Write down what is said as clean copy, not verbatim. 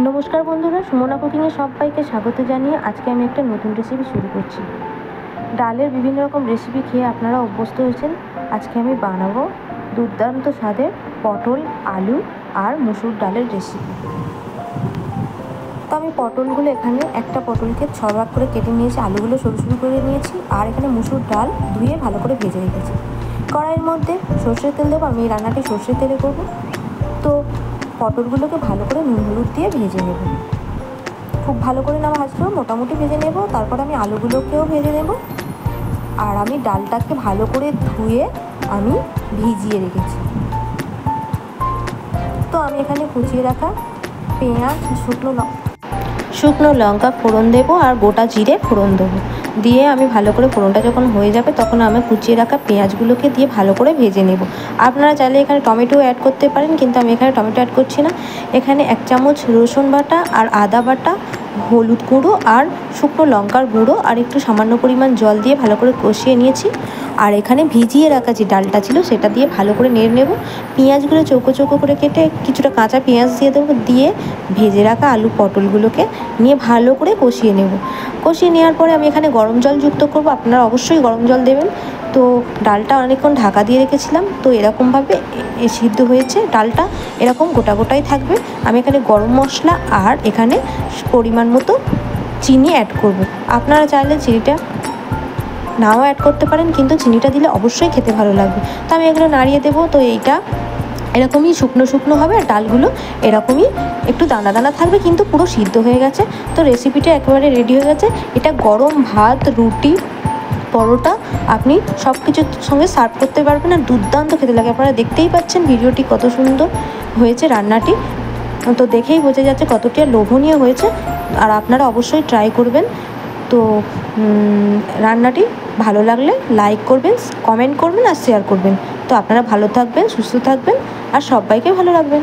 নমস্কার বন্ধুরা, সুমনা কুকিংয়ে সবাইকে স্বাগত জানিয়ে আজকে আমি একটা নতুন রেসিপি শুরু করছি। ডালের বিভিন্ন রকম রেসিপি খেয়ে আপনারা অভ্যস্ত হয়েছেন। আজকে আমি বানাবো দুর্দান্ত স্বাদের পটল, আলু আর মুসুর ডালের রেসিপি। তো আমি পটলগুলো এখানে একটা পটলকে 6 ভাগ করে কেটে নিয়েছি, আলুগুলো সরু সরু করে নিয়েছি, আর এখানে মুসুর ডাল ধুয়ে ভালো করে ভেজে রেখেছি। কড়াইয়ের মধ্যে সর্ষের তেল দেবো, আমি এই রান্নাটি সর্ষের তেলে করব। তো পটলগুলোকে ভালো করে নুন হলুদ দিয়ে ভেজে নেব। খুব ভালো করে না ভাজলেও মোটামুটি ভেজে নেব। তারপর আমি আলুগুলোকেও ভেজে নেব। আর আমি ডালটাকে ভালো করে ধুয়ে আমি ভিজিয়ে রেখেছি। তো আমি এখানে কুচিয়ে রাখা পেঁয়াজ, শুকনো লঙ্কা ফোড়ন দেবো আর গোটা জিরে ফোড়ন দেবো। দিয়ে আমি ভালো করে ফোড়নটা যখন হয়ে যাবে তখন আমি কুচিয়ে রাখা পেঁয়াজগুলোকে দিয়ে ভালো করে ভেজে নেব। আপনারা চাইলে এখানে টমেটো অ্যাড করতে পারেন, কিন্তু আমি এখানে টমেটো অ্যাড করছি না। এখানে 1 চামচ রসুন বাটা আর আদা বাটা, হলুদ গুঁড়ো আর শুকনো লঙ্কার গুঁড়ো আর একটু সামান্য পরিমাণ জল দিয়ে ভালো করে কষিয়ে নিয়েছি। আর এখানে ভিজিয়ে রাখা যে ডালটা ছিল সেটা দিয়ে ভালো করে নেড়ে নেব। পেঁয়াজগুলো চৌকো চৌকো করে কেটে কিছুটা কাঁচা পেঁয়াজ দিয়ে দেবো, দিয়ে ভেজে রাখা আলু পটলগুলোকে নিয়ে ভালো করে কষিয়ে নেব। কষিয়ে নেওয়ার পরে আমি এখানে গরম জল যুক্ত করব। আপনারা অবশ্যই গরম জল দেবেন। তো ডালটা অনেকক্ষণ ঢাকা দিয়ে রেখেছিলাম, তো এরকমভাবে সিদ্ধ হয়েছে। ডালটা এরকম গোটা গোটাই থাকবে। আমি এখানে গরম মশলা আর এখানে পরিমাণ মতো চিনি অ্যাড করব। আপনারা চাইলে চিনিটা নাও অ্যাড করতে পারেন, কিন্তু চিনিটা দিলে অবশ্যই খেতে ভালো লাগবে। তো আমি এগুলো নাড়িয়ে দেবো। তো এইটা এরকমই শুকনো শুকনো হবে আর ডালগুলো এরকমই একটু দানা দানা থাকবে, কিন্তু পুরো সিদ্ধ হয়ে গেছে। তো রেসিপিটা একেবারে রেডি হয়ে গেছে। এটা গরম ভাত, রুটি, পরোটা আপনি সব কিছুর সঙ্গে সার্ভ করতে পারবেন আর দুর্দান্ত খেতে লাগে। আপনারা দেখতেই পাচ্ছেন ভিডিওটি কত সুন্দর হয়েছে রান্নাটি। তো দেখেই বোঝা যাচ্ছে কতটা লোভনীয় হয়েছে। আর আপনারা অবশ্যই ট্রাই করবেন। তো রান্নাটি ভালো লাগলে লাইক করবেন, কমেন্ট করবেন আর শেয়ার করবেন। তো আপনারা ভালো থাকবেন, সুস্থ থাকবেন আর সবাইকে ভালো রাখবেন।